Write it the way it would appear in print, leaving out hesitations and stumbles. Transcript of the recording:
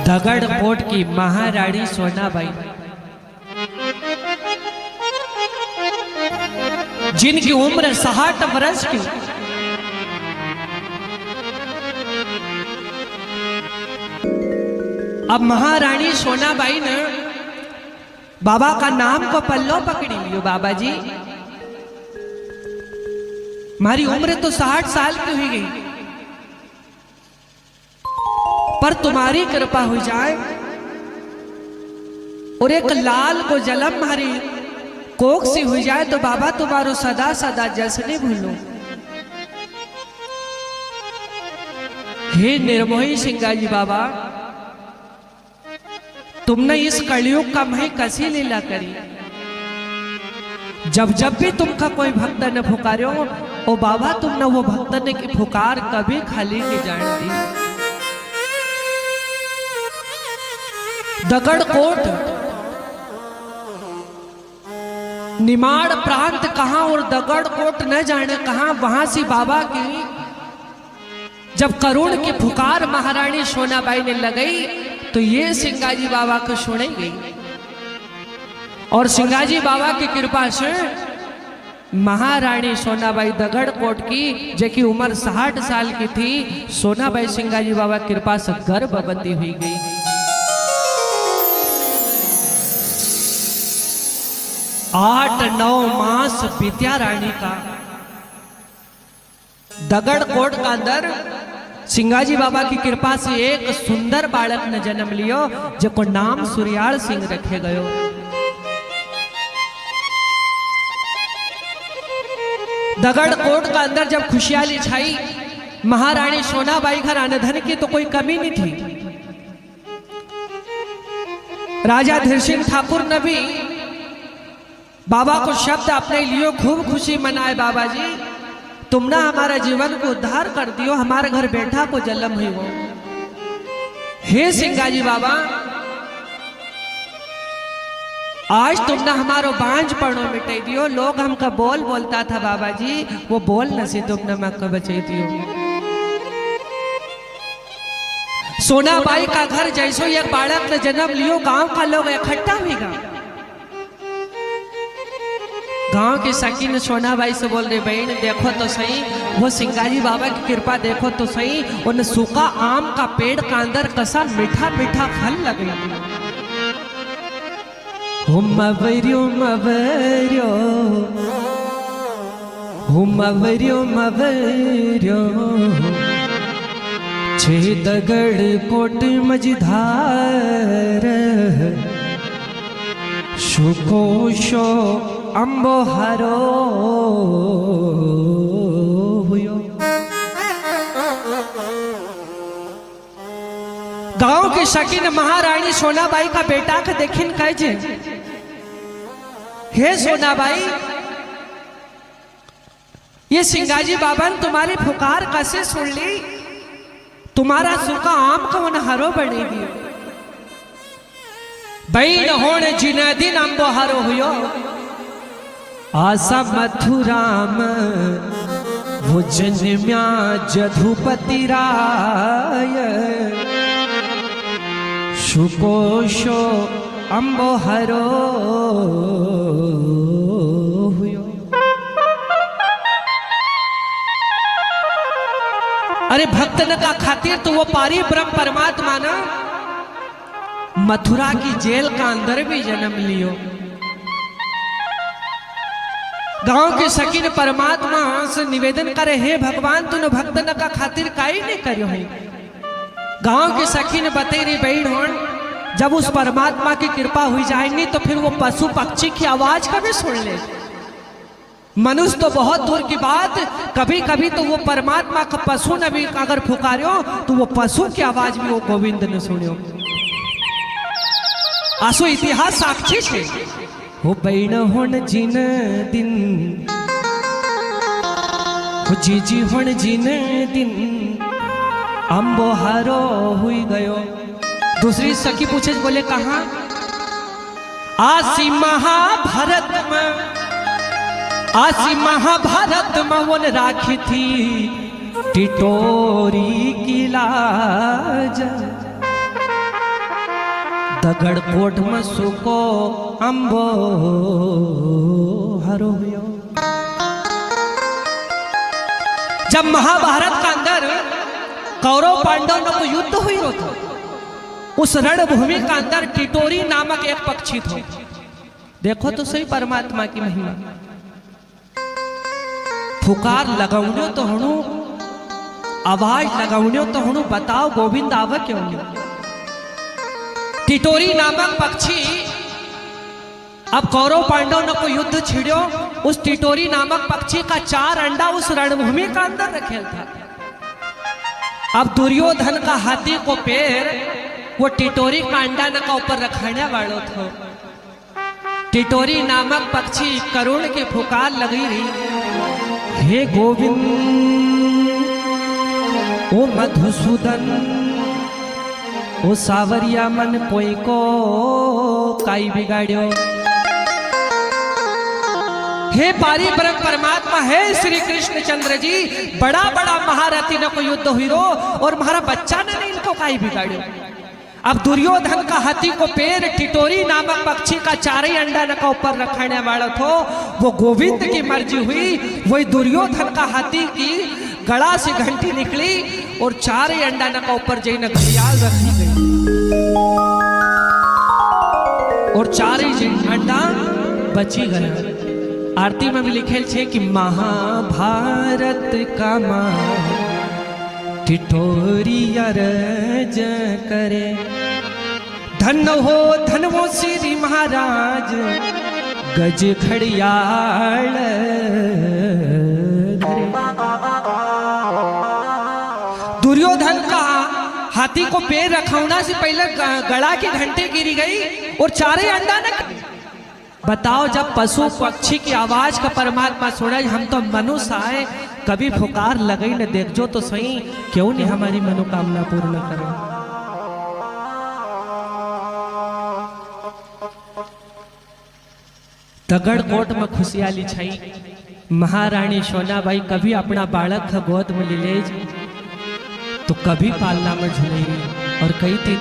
दगड़कोट की महारानी सोनाबाई, जिनकी उम्र 60 वर्ष की, अब महारानी सोनाबाई ने बाबा का नाम को पल्लो पकड़ी लियो। बाबा जी, हमारी उम्र तो 60 साल की हुई गई, पर तुम्हारी कृपा हो जाए और एक लाल को जलम हमारी कोख से हो जाए तो बाबा तुम्हारो सदा सदा जसने भूलो। हे निर्मोही सिंगाजी बाबा, तुमने इस कलयुग का मही कसी लीला करी। जब जब भी तुमका कोई भक्त ने पुकारो, ओ बाबा तुमने वो भक्त ने की पुकार कभी खाली नहीं जान दी। दगड़कोट निमाड़ प्रांत कहां और दगड़कोट न जाने कहां, वहां से बाबा की जब करुण की पुकार महारानी सोनाबाई ने लगाई तो ये सिंगाजी बाबा को सुनी गई और सिंगाजी बाबा की कृपा से महारानी सोनाबाई दगड़कोट की, जेकी उम्र 60 साल की थी, सोनाबाई सिंगाजी बाबा की कृपा से गर्भवती हुई गई। आठ 9 मास बीत्या रानी का। दगड़कोट का अंदर सिंगाजी बाबा की कृपा से एक सुंदर बालक ने जन्म लियो, जिसको नाम सूर्याल सिंह रखे गयो। दगड़कोट का अंदर जब खुशहाली छाई, महारानी सोनाबाई घर अन्न धन की तो कोई कमी नहीं थी। राजा धीर सिंह ठाकुर ने भी बाबा को शब्द अपने लिए खूब खुशी मनाए, बाबा जी तुमने हमारा जीवन को उद्धार कर दियो, हमारे घर बेटा को जन्म हुई हो। हे सिंगाजी बाबा, आज तुमने हमारो बांझ पड़ो मिटाई दियो। लोग हमका बोल बोलता था बाबा जी, वो बोल न से तुमने मक्का बचाई दियो। सोनाबाई का घर जैसो एक बालक ने जन्म लियो, गांव का लोग इकट्ठा हुआ। गांव की सकीन सोनाबाई से बोल रही, बहन देखो तो सही, वो सिंगाजी बाबा की कृपा देखो तो सही, उन सूखा आम का पेड़ का अंदर कसा मीठा मीठा फल लगे। मवरियो मवरियो मवरियो मवरियो छे दगड़कोट मझधार शुकोशो अंबो हरो हुयो। गांव की शकीन महारानी सोनाबाई का बेटा का देखिन कहे, हे सोनाबाई, ये सिंगाजी बाबा ने तुम्हारी पुकार कैसे सुन ली, तुम्हारा सूखा आम को उन्हें हरो बने दियो। बहन होने जिन दिन अंबो हरो हुयो, आसा मथुराम वो जन्म्या जधुपति राय, शुकोशो अंबो हरो हुयो। अरे भक्त न का खातिर तो वो पारी ब्रह्म परमात्मा ना मथुरा की जेल का अंदर भी जन्म लियो। गांव के शकीन परमात्मा से निवेदन करे, हे भगवान तूने भक्त न का खातिर काई नहीं करियो है। गांव के शकीन बते रे बहन होन, जब उस परमात्मा की कृपा हुई जाएगी तो फिर वो पशु पक्षी की आवाज कभी सुन ले। मनुष्य तो बहुत दूर की बात, कभी कभी तो वो परमात्मा का पशु ने भी अगर पुकारो तो वो पशु की आवाज भी वो गोविंद ने सुनियो। आसो इतिहास साक्षी छे। हो बहन होन जिन दिन, हो जीजी होन जिन दिन अंबो हारो हुई गयो। दूसरी सखी पूछे, बोले कहा? आसी महाभारत में, आसी महाभारत में वो राखी थी टिटोरी की लाज। तगड़कोट में सुको अंबो हरो हुयो। जब महाभारत का अंदर कौरव पांडव को युद्ध हुई था, उस रणभूमि का अंदर टिटोरी नामक एक पक्षी था। देखो तो सही परमात्मा की महिमा। फुकार लगाउण्यो तो हणु, आवाज लगाउण्यो तो हणु, बताओ गोविंद आवे क्यों नहीं। टिटोरी नामक पक्षी, अब कौरव पांडव ने को युद्ध छिड़ियो, उस टिटोरी नामक पक्षी का 4 अंडा उस रणभूमि का अंदर रखेल था। अब दुर्योधन का हाथी को पैर वो टिटोरी का अंडा न का ऊपर रखाने वालों था। टिटोरी नामक पक्षी करुण की फुकार लगी रही, हे गोविंद ओ मधुसूदन ओ सावरिया मन कोई को काई बिगाड़ियो। हे पारी ब्रह्म परमात्मा, हे श्री कृष्ण चंद्र जी, बड़ा बड़ा महारथी न को युद्ध हुई रो और महारा बच्चा ने नहीं इनको काई बिगाड़ियो। अब दुर्योधन का हाथी को पैर टिटोरी नामक पक्षी का 4 ही अंडा न का ऊपर रखने वाला था। वो गोविंद की मर्जी हुई, वही दुर्योधन का हाथी की गला से घंटी निकली और 4 ही अंडा न का ऊपर जई न घड़ियाल रखी गई और 4 ही अंडा बची गया। आरती में भी लिखेल छे कि महाभारत का मां टिटोरी अरज करे, धन हो श्री महाराज गज घड़ियाल धरे। दुर्योधन का हाथी को पैर रखौना से पहले गला की घंटे गिरी गई और 4 ही अंडा न। बताओ, जब पशु पक्षी की आवाज का परमात्मा सुना, हम तो मनुष्य आए, कभी फुकार लगई न देख जो तो सही, क्यों नहीं हमारी मनोकामना पूर्ण करे। तगड़कोट में खुशियाली छई। महारानी सोनाबाई कभी अपना बालक गोद में ले तो कभी पालना में झुलेगी और कही थी